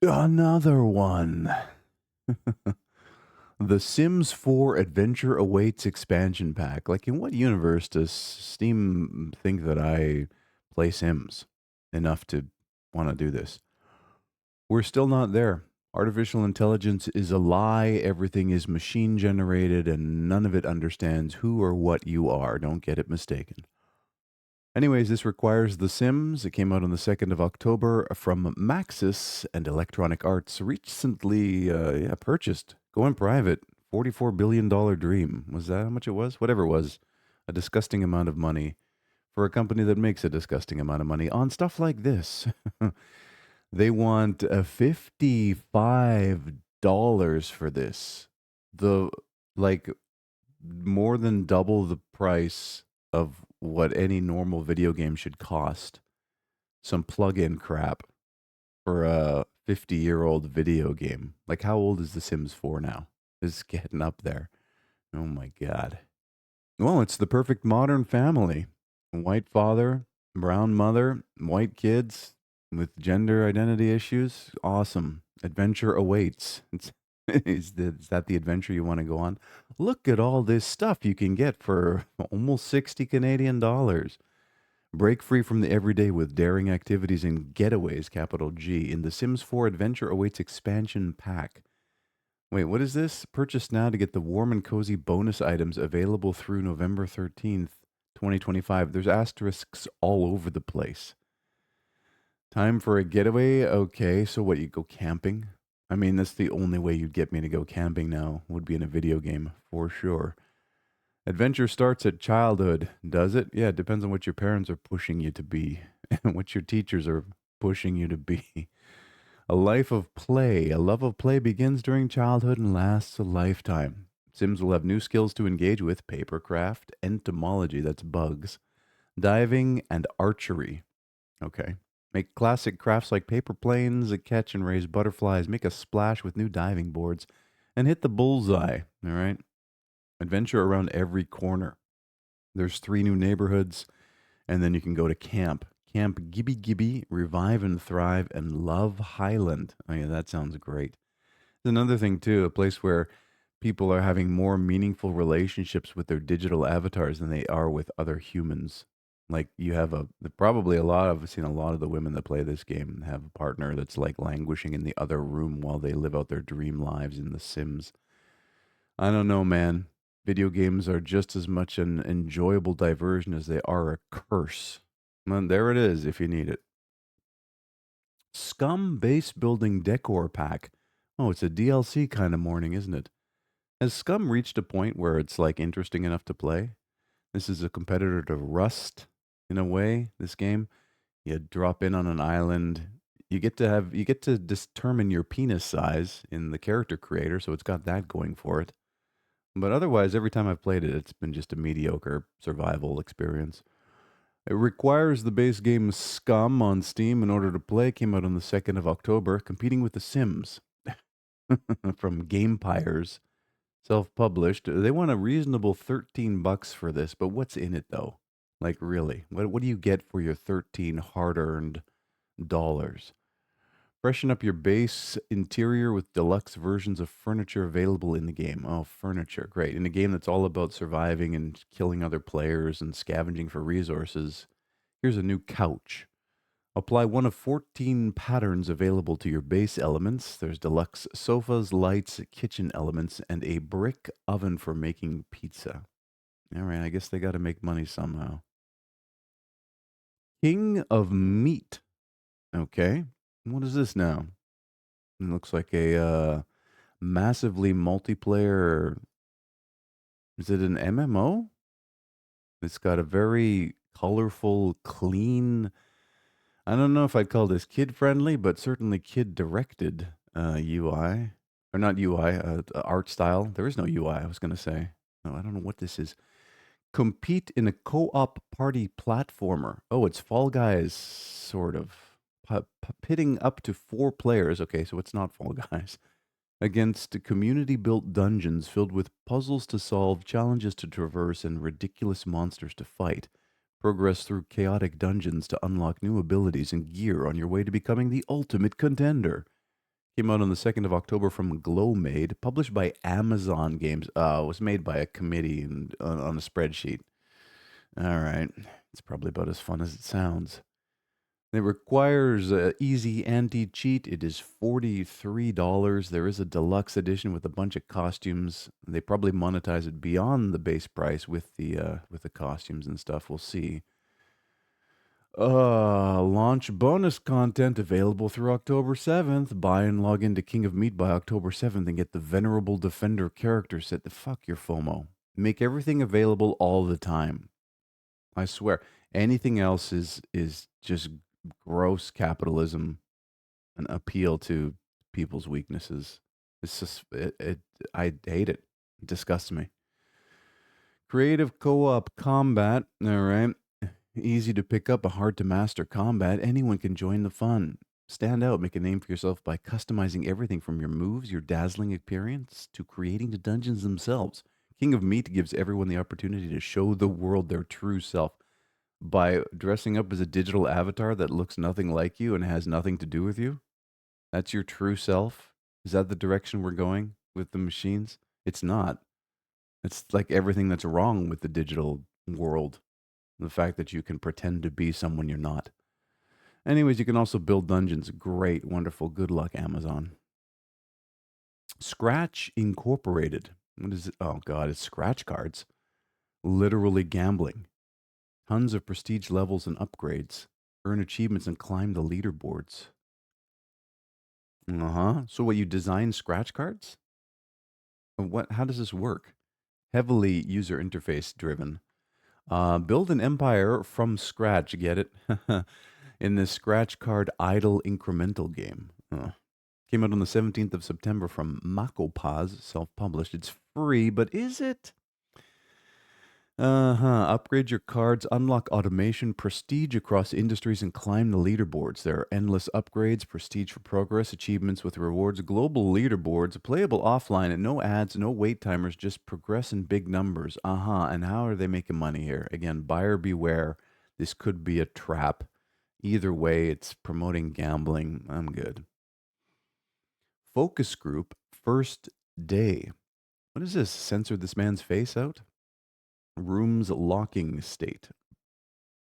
Another one. The Sims 4 Adventure Awaits expansion pack. Like, in what universe does Steam think that I play Sims enough to want to do this? We're still not there. Artificial intelligence is a lie. Everything is machine generated, and none of it understands who or what you are. Don't get it mistaken. Anyways, this requires The Sims. It came out on the 2nd of October from Maxis and Electronic Arts. Recently purchased, going private, $44 billion dream. Was that how much it was? Whatever it was. A disgusting amount of money for a company that makes a disgusting amount of money on stuff like this. They want $55 for this. The like more than double the price of what any normal video game should cost. Some plug-in crap for a 50-year-old video game. Like, how old is The Sims 4 now? It's getting up there. Oh my god. Well, it's the perfect modern family. White father, brown mother, white kids with gender identity issues. Awesome. Adventure awaits. Is that the adventure you want to go on? Look at all this stuff you can get for almost 60 Canadian dollars. Break free from the everyday with daring activities and getaways, capital G, in the Sims 4 Adventure Awaits expansion pack. Wait, what is this? Purchase now to get the warm and cozy bonus items available through November 13th, 2025. There's asterisks all over the place. Time for a getaway? Okay, so what, you go camping? I mean, that's the only way you'd get me to go camping now, would be in a video game, for sure. Adventure starts at childhood, does it? Yeah, it depends on what your parents are pushing you to be and what your teachers are pushing you to be. A life of play. A love of play begins during childhood and lasts a lifetime. Sims will have new skills to engage with: papercraft, entomology, that's bugs, diving, and archery. Okay. Make classic crafts like paper planes, catch and raise butterflies, make a splash with new diving boards, and hit the bullseye. All right. Adventure around every corner. There's 3 new neighborhoods, and then you can go to camp. Camp Gibby Gibby, Revive and Thrive, and Love Highland. Oh, yeah, that sounds great. There's another thing, too, a place where people are having more meaningful relationships with their digital avatars than they are with other humans. Like, you have probably a lot of, I've seen a lot of the women that play this game have a partner that's like languishing in the other room while they live out their dream lives in The Sims. I don't know, man. Video games are just as much an enjoyable diversion as they are a curse. And there it is if you need it. Scum Base Building Decor Pack. Oh, it's a DLC kind of morning, isn't it? Has Scum reached a point where it's like interesting enough to play? This is a competitor to Rust in a way, this game. You drop in on an island. You get to determine your penis size in the character creator, so it's got that going for it. But otherwise, every time I've played it, it's been just a mediocre survival experience. It requires the base game Scum on Steam in order to play. Came out on the 2nd of October, competing with The Sims from Gamepires, self-published. They want a reasonable $13 for this, but what's in it though? Like, really? What do you get for your 13 hard-earned dollars? Freshen up your base interior with deluxe versions of furniture available in the game. Oh, furniture. Great. In a game that's all about surviving and killing other players and scavenging for resources, here's a new couch. Apply one of 14 patterns available to your base elements. There's deluxe sofas, lights, kitchen elements, and a brick oven for making pizza. All right, I guess they got to make money somehow. King of Meat. Okay. What is this now? It looks like a massively multiplayer. Is it an MMO? It's got a very colorful, clean. I don't know if I'd call this kid friendly, but certainly kid directed UI. Or not UI, art style. There is no UI, I was going to say. No, I don't know what this is. Compete in a co op party platformer. Oh, it's Fall Guys, sort of. Pitting up to 4 players. Okay, so it's not Fall Guys. Against community built dungeons filled with puzzles to solve, challenges to traverse, and ridiculous monsters to fight. Progress through chaotic dungeons to unlock new abilities and gear on your way to becoming the ultimate contender. Came out on the 2nd of October from Glowmade, published by Amazon Games. It was made by a committee and on a spreadsheet. All right. It's probably about as fun as it sounds. It requires easy anti-cheat. It is $43. There is a deluxe edition with a bunch of costumes. They probably monetize it beyond the base price with the costumes and stuff. We'll see. Launch bonus content available through October 7th. Buy and log into King of Meat by October 7th and get the Venerable Defender character set. The fuck your FOMO. Make everything available all the time. I swear. Anything else is just gross capitalism, an appeal to people's weaknesses. It's just I hate it. It disgusts me. Creative co-op combat. All right. Easy to pick up, but hard to master combat. Anyone can join the fun. Stand out, make a name for yourself by customizing everything from your moves, your dazzling appearance, to creating the dungeons themselves. King of Meat gives everyone the opportunity to show the world their true self by dressing up as a digital avatar that looks nothing like you and has nothing to do with you. That's your true self. Is that the direction we're going with the machines? It's not. It's like everything that's wrong with the digital world. The fact that you can pretend to be someone you're not. Anyways, you can also build dungeons. Great, wonderful. Good luck, Amazon. Scratch Incorporated. What is it? Oh, God, it's scratch cards. Literally gambling. Tons of prestige levels and upgrades. Earn achievements and climb the leaderboards. Uh-huh. So what, you design scratch cards? How does this work? Heavily user interface driven. Build an empire from scratch, get it? In this scratch card idle incremental game. Came out on the 17th of September from Makopaz, self-published. It's free, but is it? Upgrade your cards, unlock automation, prestige across industries, and climb the leaderboards. There are endless upgrades, prestige for progress, achievements with rewards, global leaderboards, playable offline, and no ads, no wait timers, just progress in big numbers. And how are they making money here? Again, buyer beware. This could be a trap. Either way, it's promoting gambling. I'm good. Focus group, first day. What is this? Censor this man's face out? Room's locking state.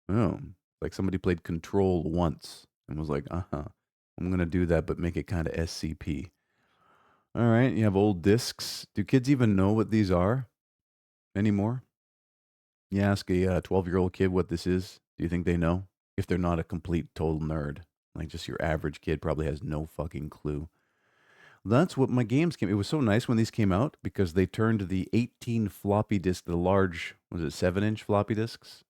Oh, like somebody played Control once and was like, I'm going to do that, but make it kind of SCP. All right, you have old discs. Do kids even know what these are anymore? You ask a 12-year-old kid what this is. Do you think they know? If they're not a complete total nerd. Like just your average kid probably has no fucking clue. That's what my games came. It was so nice when these came out because they turned the 18 floppy disk, the large, was it 7-inch floppy disks,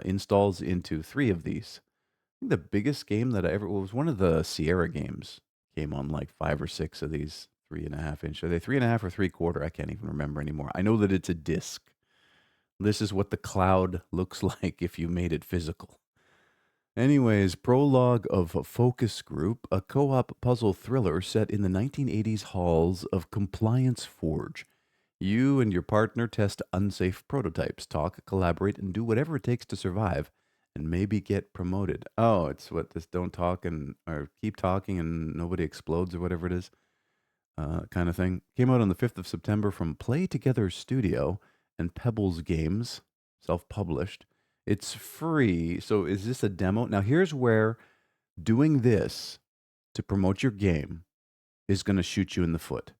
installs into 3 of these. I think the biggest game that I ever was one of the Sierra games. Came on like 5 or 6 of these 3.5-inch. Are they 3.5 or 3/4? I can't even remember anymore. I know that it's a disc. This is what the cloud looks like if you made it physical. Anyways, prologue of Focus Group, a co-op puzzle thriller set in the 1980s halls of Compliance Forge. You and your partner test unsafe prototypes, talk, collaborate, and do whatever it takes to survive, and maybe get promoted. Oh, it's what this don't talk and or keep talking and nobody explodes or whatever it is, kind of thing. Came out on the 5th of September from Play Together Studio and Pebbles Games, self-published. It's free. So is this a demo? Now here's where doing this to promote your game is going to shoot you in the foot.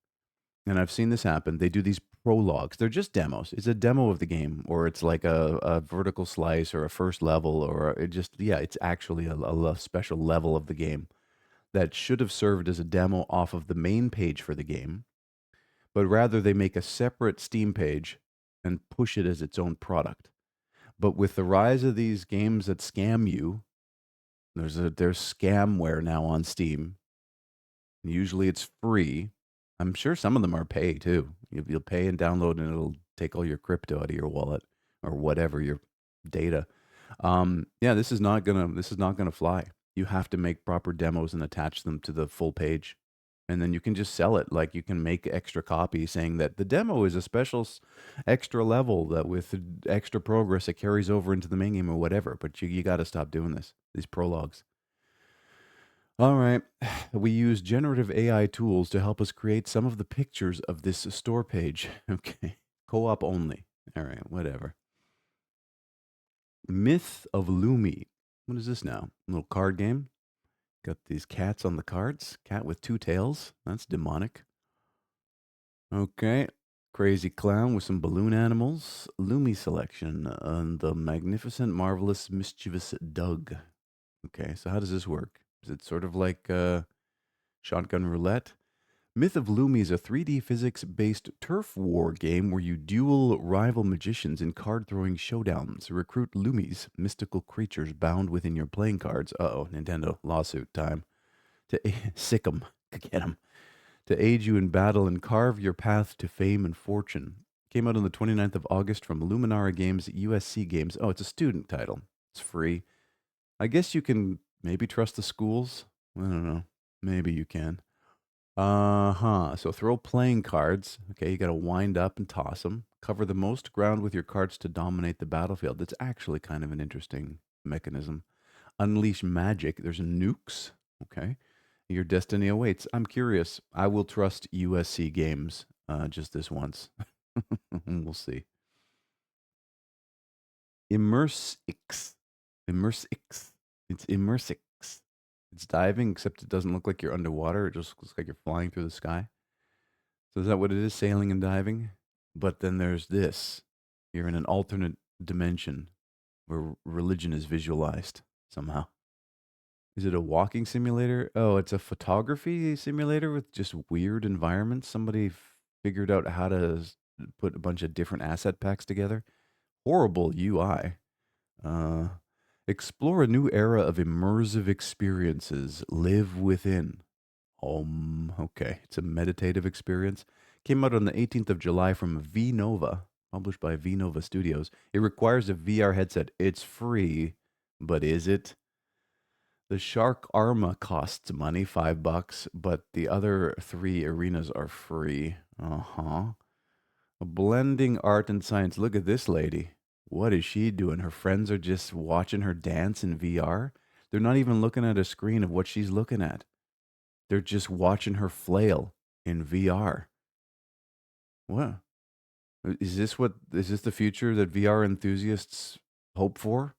And I've seen this happen. They do these prologues. They're just demos. It's a demo of the game, or it's like a vertical slice or a first level, or it just, yeah, it's actually a special level of the game that should have served as a demo off of the main page for the game. But rather, they make a separate Steam page and push it as its own product. But with the rise of these games that scam you, there's scamware now on Steam. Usually it's free. I'm sure some of them are pay too. You'll pay and download, and it'll take all your crypto out of your wallet or whatever your data. Yeah, this is not gonna fly. You have to make proper demos and attach them to the full page, and then you can just sell it. Like you can make extra copies saying that the demo is a special extra level that with extra progress it carries over into the main game or whatever. But you got to stop doing this. These prologues. All right. We use generative AI tools to help us create some of the pictures of this store page. Okay. Co-op only. All right, whatever. Myth of Lumi. What is this now? A little card game? Got these cats on the cards. Cat with two tails. That's demonic. Okay. Crazy clown with some balloon animals. Lumi selection on the magnificent, marvelous, mischievous Doug. Okay, so how does this work? Is it sort of like shotgun roulette? Myth of Lumi is a 3D physics based turf war game where you duel rival magicians in card throwing showdowns. Recruit Lumis, mystical creatures bound within your playing cards. Uh oh, Nintendo lawsuit time. To sick 'em, get 'em. To aid you in battle and carve your path to fame and fortune. Came out on the 29th of August from Luminara Games, USC Games. Oh, it's a student title. It's free. I guess you can maybe trust the schools. I don't know. Maybe you can. Uh-huh. So throw playing cards. Okay, you got to wind up and toss them. Cover the most ground with your cards to dominate the battlefield. That's actually kind of an interesting mechanism. Unleash magic. There's nukes. Okay. Your destiny awaits. I'm curious. I will trust USC games just this once. We'll see. Immersix. Immersix. It's Immersix. It's diving, except it doesn't look like you're underwater. It just looks like you're flying through the sky. So is that what it is, sailing and diving? But then there's this. You're in an alternate dimension where religion is visualized somehow. Is it a walking simulator? Oh, it's a photography simulator with just weird environments. Somebody figured out how to put a bunch of different asset packs together. Horrible UI. Uh, explore a new era of immersive experiences. Live within. Okay. It's a meditative experience. Came out on the 18th of July from VNova, published by VNova Studios. It requires a VR headset. It's free, but is it? The Shark Arma costs money, $5, but the other three arenas are free. Uh-huh. Blending art and science. Look at this lady. What is she doing? Her friends are just watching her dance in VR. They're not even looking at a screen of what she's looking at. They're just watching her flail in VR. What? Is this the future that VR enthusiasts hope for?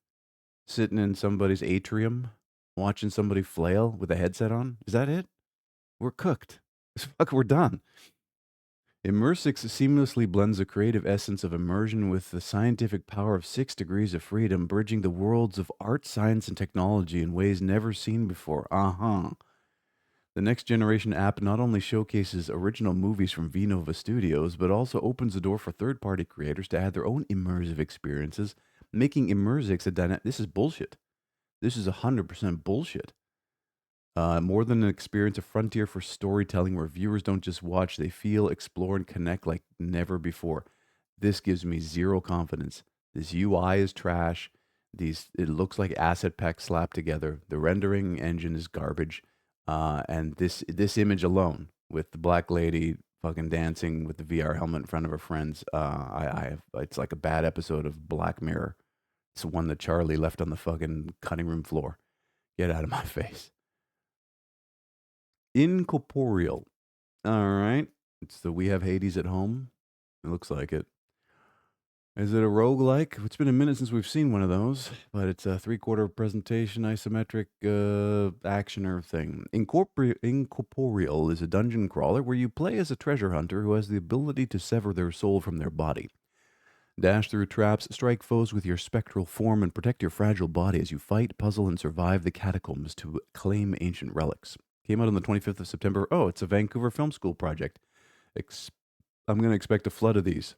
Sitting in somebody's atrium, watching somebody flail with a headset on? Is that it? We're cooked. Fuck, we're done. Immersix seamlessly blends the creative essence of immersion with the scientific power of 6 degrees of freedom, bridging the worlds of art, science, and technology in ways never seen before. Uh-huh. The next generation app not only showcases original movies from VNova Studios, but also opens the door for third-party creators to add their own immersive experiences, making Immersix a dynamic. This is bullshit. This is 100% bullshit. More than an experience, a frontier for storytelling where viewers don't just watch, they feel, explore, and connect like never before. This gives me zero confidence. This UI is trash. It looks like asset packs slapped together. The rendering engine is garbage. And this image alone with the black lady fucking dancing with the VR helmet in front of her friends, it's like a bad episode of Black Mirror. It's the one that Charlie left on the fucking cutting room floor. Get out of my face. Incorporeal. All right. It's the We Have Hades at Home. It looks like it. Is it a roguelike? It's been a minute since we've seen one of those, but it's a three-quarter presentation isometric actioner thing. Incorporeal is a dungeon crawler where you play as a treasure hunter who has the ability to sever their soul from their body. Dash through traps, strike foes with your spectral form, and protect your fragile body as you fight, puzzle, and survive the catacombs to claim ancient relics. Came out on the 25th of September. Oh, it's a Vancouver Film School project. I'm going to expect a flood of these.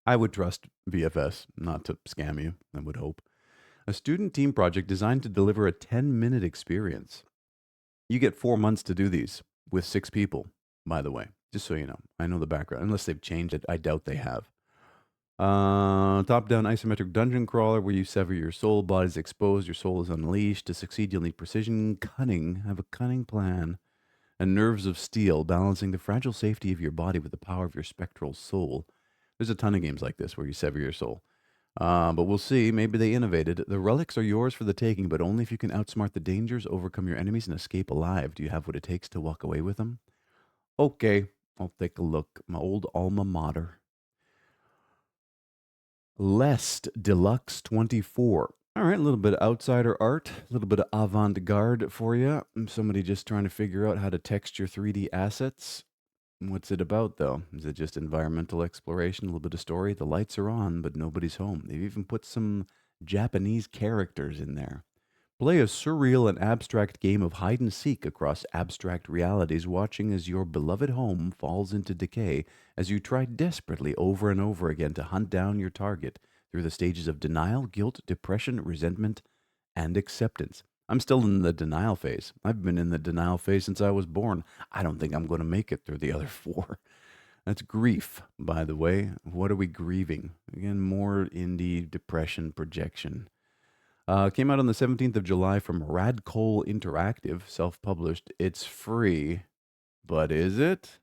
I would trust VFS not to scam you, I would hope. A student team project designed to deliver a 10-minute experience. You get 4 months to do these with 6 people, by the way, just so you know. I know the background. Unless they've changed it, I doubt they have. Top-down isometric dungeon crawler where you sever your soul, body's exposed, your soul is unleashed. To succeed, you'll need precision, cunning, have a cunning plan, and nerves of steel, balancing the fragile safety of your body with the power of your spectral soul. There's a ton of games like this where you sever your soul. But we'll see. Maybe they innovated. The relics are yours for the taking, but only if you can outsmart the dangers, overcome your enemies, and escape alive. Do you have what it takes to walk away with them? Okay, I'll take a look. My old alma mater. Lest Deluxe 24. All right, a little bit of outsider art, a little bit of avant garde for you. Somebody just trying to figure out how to texture 3D assets. What's it about, though? Is it just environmental exploration, a little bit of story? The lights are on, but nobody's home. They've even put some Japanese characters in there. Play a surreal and abstract game of hide and seek across abstract realities, watching as your beloved home falls into decay as you try desperately over and over again to hunt down your target through the stages of denial, guilt, depression, resentment, and acceptance. I'm still in the denial phase. I've been in the denial phase since I was born. I don't think I'm going to make it through the other four. That's grief, by the way. What are we grieving? Again, more indie depression projection. Came out on the 17th of July from Radcole Interactive, self-published. It's free, but is it?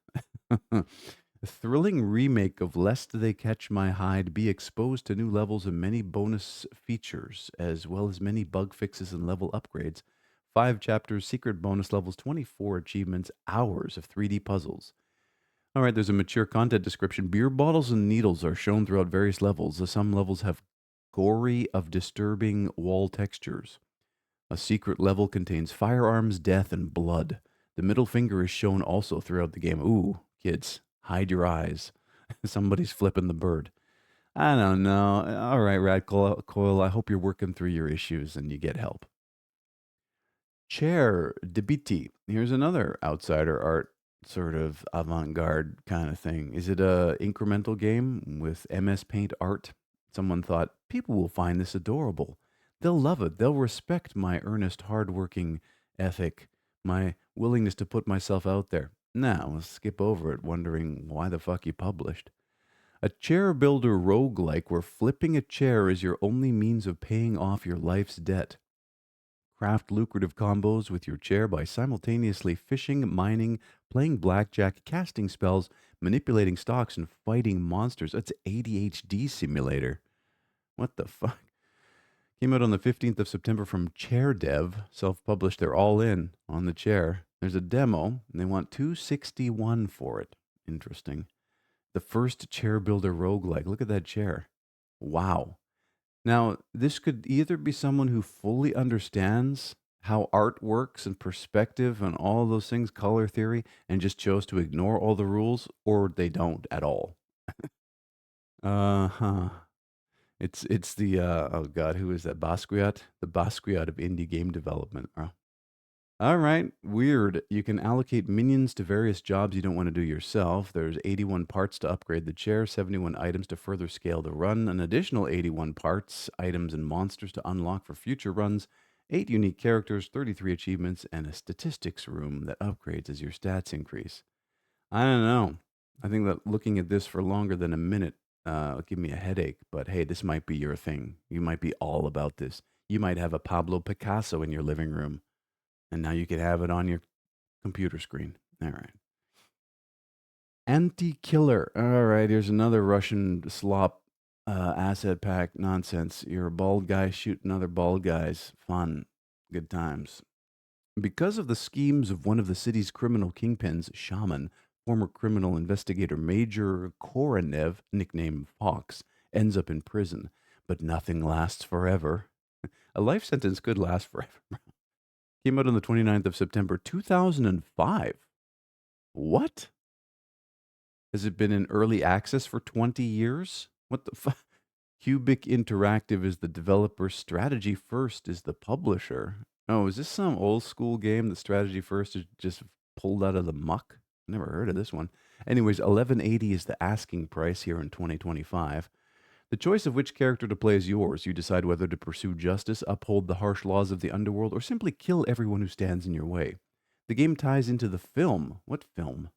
A thrilling remake of Lest They Catch My Hide, be exposed to new levels and many bonus features, as well as many bug fixes and level upgrades. 5 chapters, secret bonus levels, 24 achievements, hours of 3D puzzles. All right, there's a mature content description. Beer bottles and needles are shown throughout various levels. Some levels have gory of disturbing wall textures. A secret level contains firearms, death, and blood. The middle finger is shown also throughout the game. Ooh, kids, hide your eyes. Somebody's flipping the bird. I don't know. All right, Coil, I hope you're working through your issues and you get help. Chair Debiti. Here's another outsider art sort of avant-garde kind of thing. Is it a incremental game with MS Paint art? Someone thought people will find this adorable. They'll love it. They'll respect my earnest, hard-working ethic, my willingness to put myself out there. Now, we'll skip over it, wondering why the fuck you published. A chair builder roguelike where flipping a chair is your only means of paying off your life's debt. Craft lucrative combos with your chair by simultaneously fishing, mining, playing blackjack, casting spells, manipulating stocks, and fighting monsters. That's ADHD simulator. What the fuck? Came out on the 15th of September from Chair Dev, self-published. They're all in on the chair. There's a demo, and they want $261 for it. Interesting. The first chair builder roguelike. Look at that chair. Wow. Now, this could either be someone who fully understands how art works and perspective and all those things, color theory, and just chose to ignore all the rules, or they don't at all. Uh-huh. It's the oh god, who is that? Basquiat? The Basquiat of indie game development. All right, weird. You can allocate minions to various jobs you don't want to do yourself. There's 81 parts to upgrade the chair, 71 items to further scale the run, an additional 81 parts, items, and monsters to unlock for future runs, 8 unique characters, 33 achievements, and a statistics room that upgrades as your stats increase. I don't know. I think that looking at this for longer than a minute will give me a headache, but hey, this might be your thing. You might be all about this. You might have a Pablo Picasso in your living room. And now you can have it on your computer screen. All right. Anti-killer. All right, here's another Russian slop asset pack nonsense. You're a bald guy shooting other bald guys. Fun. Good times. Because of the schemes of one of the city's criminal kingpins, Shaman, former criminal investigator Major Koronev, nicknamed Fox, ends up in prison. But nothing lasts forever. A life sentence could last forever. Came out on the 29th of September, 2005. What? Has it been in early access for 20 years? What the fuck? Cubic Interactive is the developer, Strategy First is the publisher. Oh, is this some old school game that Strategy First is just pulled out of the muck? Never heard of this one. Anyways, 1180 is the asking price here in 2025. The choice of which character to play is yours. You decide whether to pursue justice, uphold the harsh laws of the underworld, or simply kill everyone who stands in your way. The game ties into the film. What film?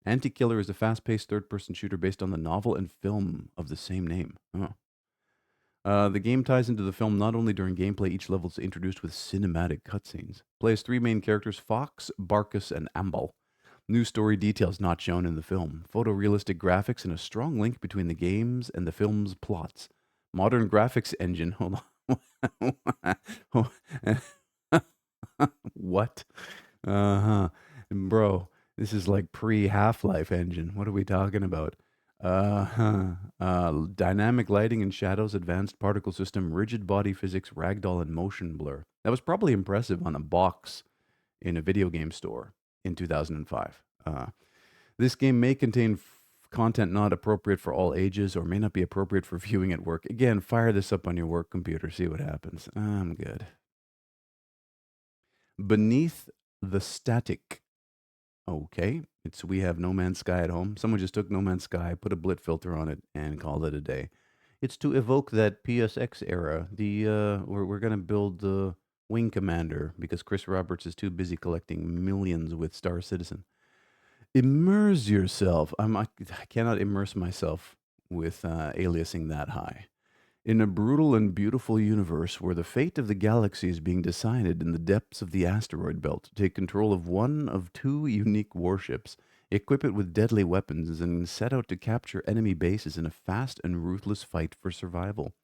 Anti-Killer is a fast-paced third-person shooter based on the novel and film of the same name. Oh. The game ties into the film not only during gameplay, each level is introduced with cinematic cutscenes. Play as 3 main characters, Fox, Barkus, and Ambal. New story details not shown in the film. Photorealistic graphics and a strong link between the games and the film's plots. Modern graphics engine. Hold on. What? Uh-huh. Bro, this is like pre-Half-Life engine. What are we talking about? Uh-huh. Dynamic lighting and shadows, advanced particle system, rigid body physics, ragdoll, and motion blur. That was probably impressive on a box in a video game store in 2005. This game may contain content not appropriate for all ages or may not be appropriate for viewing at work. Again, fire this up on your work computer, see what happens. I'm good. Beneath the Static. Okay, it's We have No Man's Sky at home. Someone just took No Man's Sky, put a blit filter on it, and called it a day. It's to evoke that PSX era. We're gonna build the Wing Commander because Chris Roberts is too busy collecting millions with Star Citizen. Immerse yourself. I cannot immerse myself with aliasing that high. In a brutal and beautiful universe where the fate of the galaxy is being decided in the depths of the asteroid belt, take control of one of two unique warships, equip it with deadly weapons, and set out to capture enemy bases in a fast and ruthless fight for survival.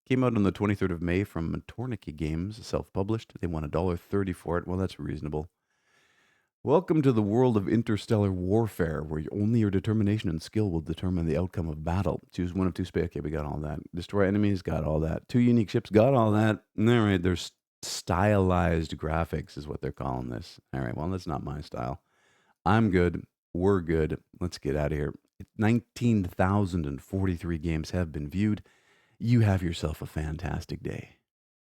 Came out on the 23rd of May from Tornicky Games, self-published. They want $1.30 for it. Well, that's reasonable. Welcome to the world of interstellar warfare, where only your determination and skill will determine the outcome of battle. Choose one of two space. Okay, we got all that. Destroy enemies, got all that. Two unique ships, got all that. All right, there's stylized graphics, is what they're calling this. All right, well, that's not my style. I'm good. We're good. Let's get out of here. 19,043 games have been viewed. You have yourself a fantastic day.